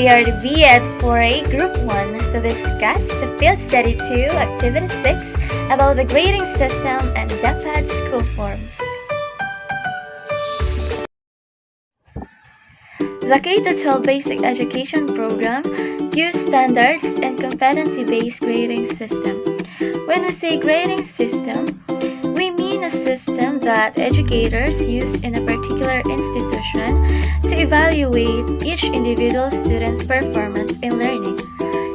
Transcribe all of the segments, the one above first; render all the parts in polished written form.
We are the DepEd 4A Group 1 to discuss the Field Study 2 Activity 6 about the grading system and DepEd school forms. The K-12 Basic Education Program uses standards and competency-based grading system. When we say grading system, we mean a system that educators use in a particular institution to evaluate each individual student's performance in learning.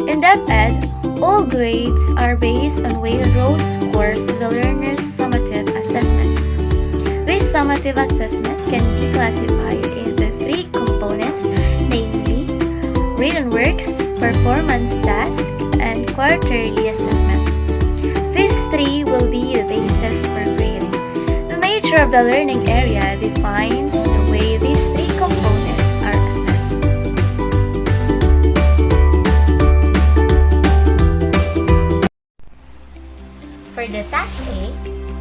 In DepEd, all grades are based on weighted raw scores of the learner's summative assessment. This summative assessment can be classified into three components, namely written works, performance tasks, and quarterly assessment. These three will be the basis for grading. The nature of the learning area defines the way these three components are assessed. For the task A,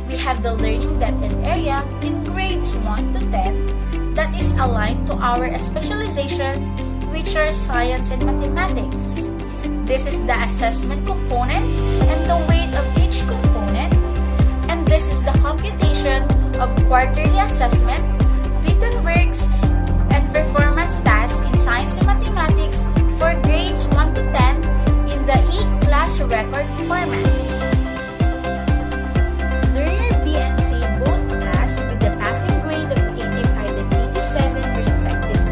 we have the learning DepEd area in grades 1 to 10 that is aligned to our specialization, which are science and mathematics. This is the assessment component and the weight of each component, and this is the computation of quarterly assessment, written works, and performance tasks in science and mathematics for grades 1 to 10 in the E-class record format. Learner B and C both pass with the passing grade of 85 and 87 respectively.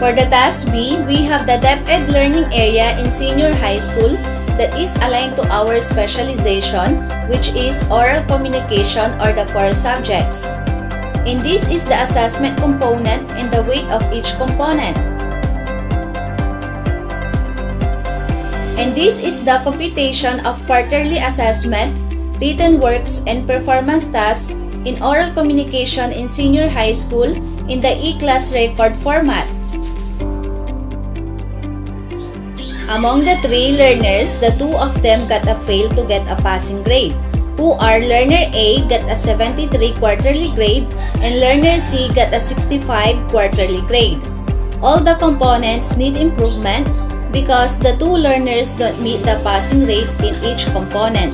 For the task B, we have the DepEd learning area in senior high school that is aligned to our specialization, which is oral communication or the core subjects. And this is the assessment component and the weight of each component. And this is the computation of quarterly assessment, written works, and performance tasks in oral communication in senior high school in the E-class record format. Among the three learners, the two of them got a fail to get a passing grade, who are learner A got a 73 quarterly grade and learner C got a 65 quarterly grade. All the components need improvement because the two learners don't meet the passing rate in each component.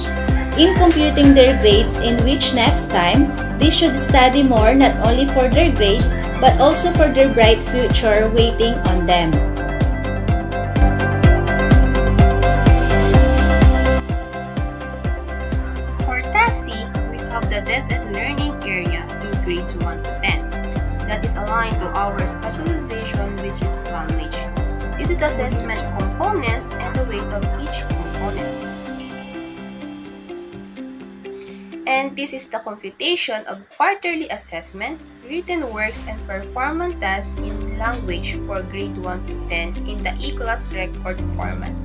In computing their grades, in which next time, they should study more not only for their grade but also for their bright future waiting on them. C, we have the DepEd learning area in grades 1 to 10 that is aligned to our specialization, which is language. This is the assessment components and the weight of each component. And this is the computation of quarterly assessment, written works, and performance tasks in language for grade 1 to 10 in the E-class record format.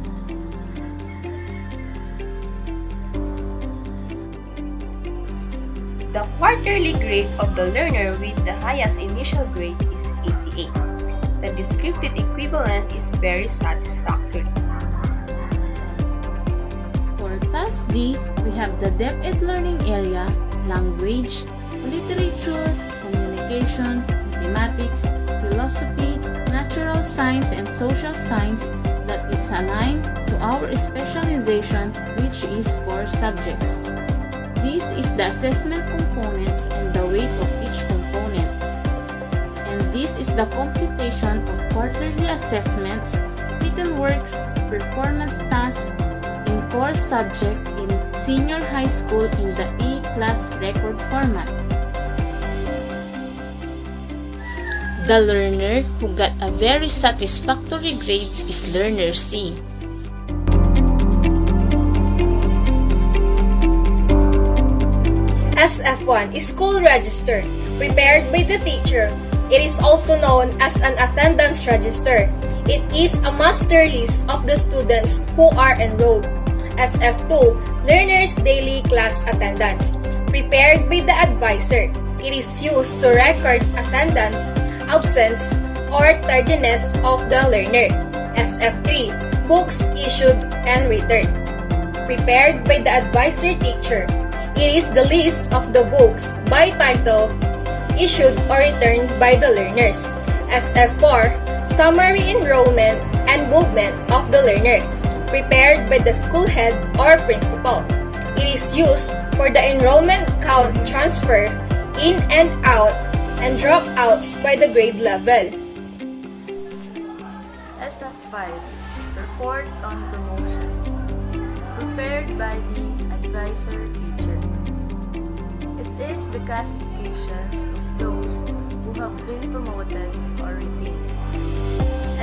The quarterly grade of the learner with the highest initial grade is 88. The descriptive equivalent is very satisfactory. For task D, we have the DepEd learning area, language, literature, communication, mathematics, philosophy, natural science, and social science that is aligned to our specialization, which is core subjects. This is the assessment components and the weight of each component. And this is the computation of quarterly assessments, written works, performance tasks in core subject in senior high school in the E-class record format. The learner who got a very satisfactory grade is learner C. SF1 is school register, prepared by the teacher. It is also known as an attendance register. It is a master list of the students who are enrolled. SF2, learners' daily class attendance, prepared by the advisor. It is used to record attendance, absence, or tardiness of the learner. SF3, books issued and returned, prepared by the advisor teacher. It is the list of the books by title issued or returned by the learners. SF4, Summary Enrollment and Movement of the Learner, prepared by the school head or principal. It is used for the enrollment count transfer, in and out, and dropouts by the grade level. SF5, Report on Promotion, prepared by the advisor teacher. It is the classifications of those who have been promoted or retained.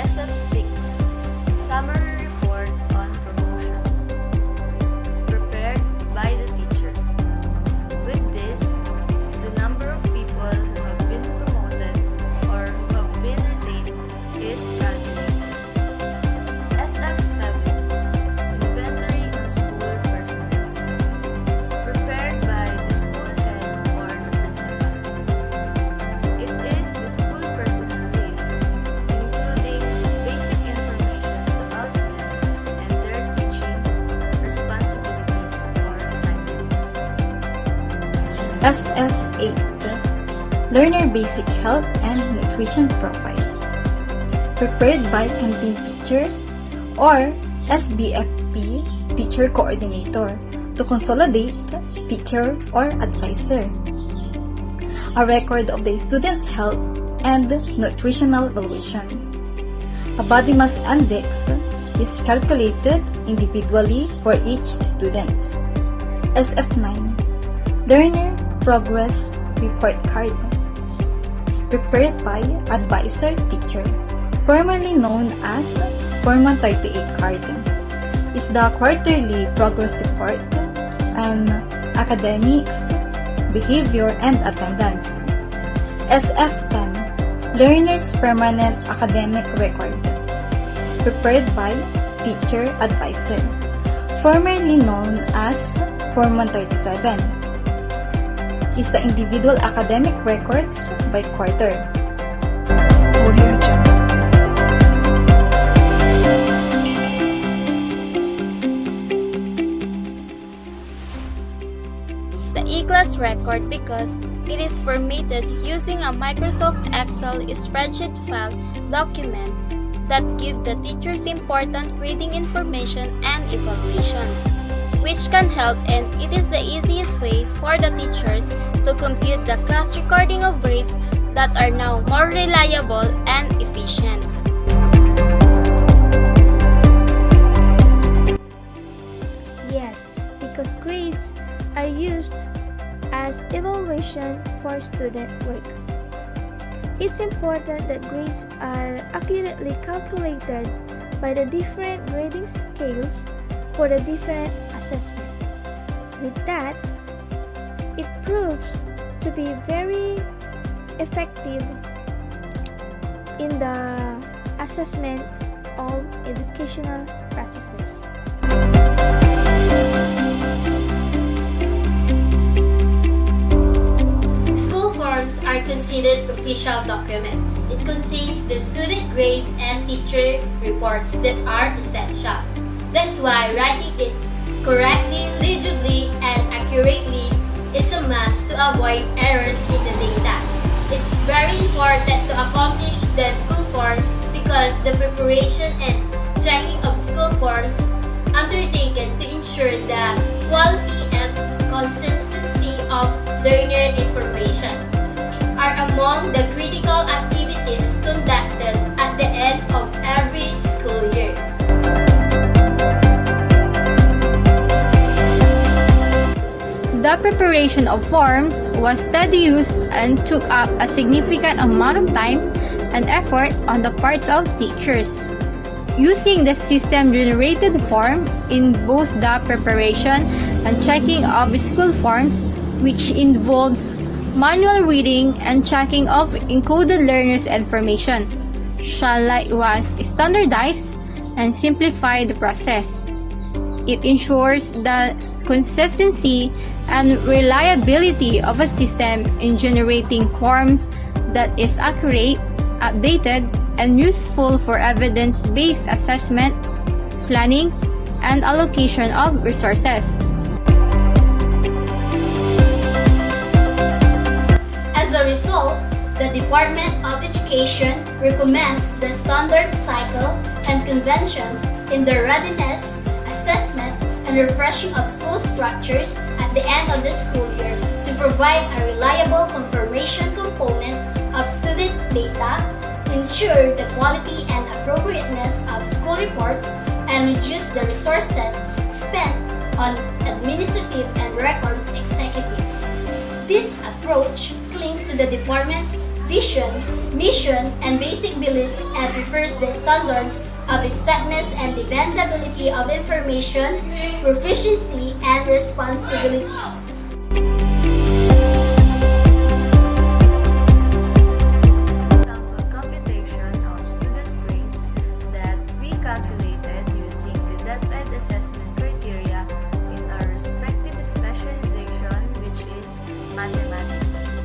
SF6, Summary Report on Promotion, is prepared by the teacher. With this, the number of people who have been promoted or who have been retained is calculated. SF7, Inventory on School Personnel, prepared by the school head or the principal. It is the school personnel list, including basic information about them and their teaching responsibilities or assignments. SF8, Learner Basic Health and Nutrition Profile, prepared by Canteen Teacher or SBFP Teacher Coordinator to consolidate teacher or advisor. A record of the student's health and nutritional evaluation. A body mass index is calculated individually for each student. SF9, Learner Progress Report Card, prepared by advisor teacher, formerly known as Form 138 card, is the quarterly progress report on academics, behavior, and attendance. SF10, Learner's Permanent Academic Record, prepared by teacher advisor, formerly known as Form 137, is the individual academic records by quarter. The e-class record because it is formatted using a Microsoft Excel spreadsheet file document that give the teachers important grading information and evaluations, which can help, and it is the easiest way for the teachers to compute the class recording of grades that are now more reliable and efficient. Yes, because grades are used as evaluation for student work. It's important that grades are accurately calculated by the different grading scales for the different assessment. With that, it proves to be very effective in the assessment of educational processes. School forms are considered official documents. It contains the student grades and teacher reports that are essential. That's why writing it correctly, legibly, and accurately is a must to avoid errors in the data. It's very important to accomplish the school forms because the preparation and checking of school forms undertaken to ensure the quality and consistency of learner information are among the critical activities conducted at the end of every school year. The preparation of forms was tedious and took up a significant amount of time and effort on the parts of teachers. Using the system-generated form in both the preparation and checking of school forms, which involves manual reading and checking of encoded learners' information, shall likewise standardize and simplify the process. It ensures the consistency and reliability of a system in generating forms that is accurate, updated, and useful for evidence-based assessment, planning, and allocation of resources. As a result, The Department of Education recommends the standard cycle and conventions in the readiness, assessment, and refreshing of school structures at the end of the school year to provide a reliable confirmation component of student data, ensure the quality and appropriateness of school reports, and reduce the resources spent on administrative and records executives. This approach clings to the department's vision, mission, and basic beliefs and prefers the standards of exactness and dependability of information, proficiency, and responsibility. Sample computation of students' grades that we calculated using the DepEd assessment criteria in our respective specialization, which is mathematics.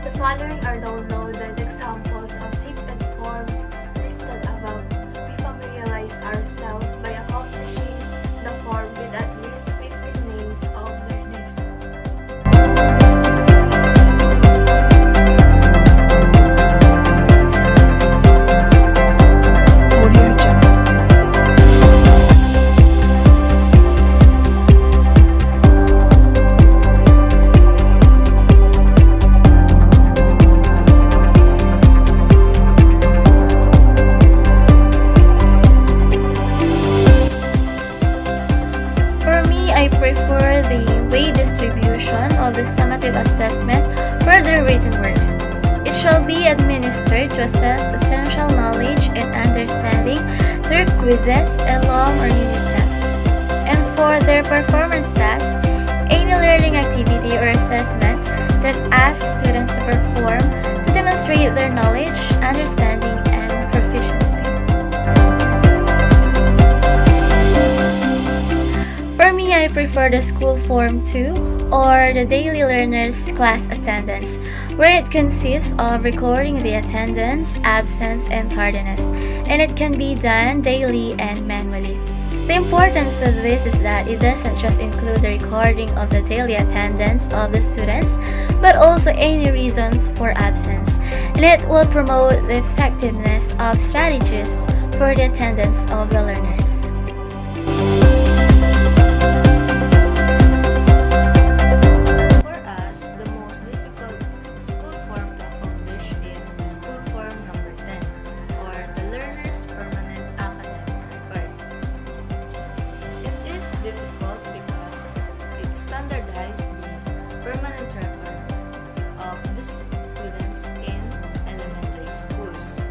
The following are downloaded examples of DepEd forms listed above. We familiarize ourselves by accomplishing the form with at least 15 names of learners. For me, I prefer the weight distribution of the summative assessment for the written works. It shall be administered to assess essential knowledge and understanding through quizzes and long or unit tests. And for their performance tasks, any learning activity or assessment that asks students to perform to demonstrate their knowledge, understanding, and proficiency. For me, I prefer the school form 2 or the daily learners class attendance, where it consists of recording the attendance, absence, and tardiness, and it can be done daily and manually. The importance of this is that it doesn't just include the recording of the daily attendance of the students, but also any reasons for absence, and it will promote the effectiveness of strategies for the attendance of the learners. For us, the most difficult school form to accomplish is the school form number 10, or the learner's permanent academic record. It is difficult because it standardizes the permanent record of the students in elementary schools.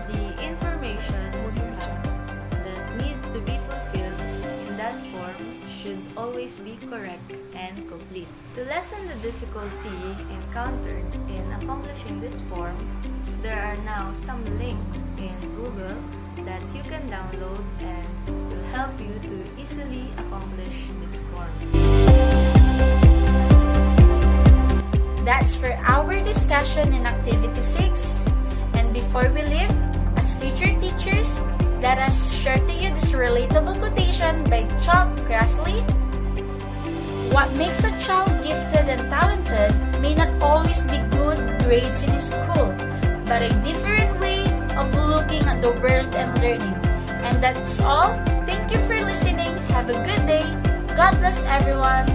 The information that need to be fulfilled in that form should always be correct and complete. To lessen the difficulty encountered in accomplishing this form, there are now some links in Google that you can download and will help you to easily accomplish this form. That's for our discussion in Activity 6. And before we leave, as future teachers, let us share to you this relatable quotation by Chuck Grassley. What makes a child gifted and talented may not always be good grades in school, but a different way of looking at the world and learning. And that's all. Thank you for listening. Have a good day. God bless everyone.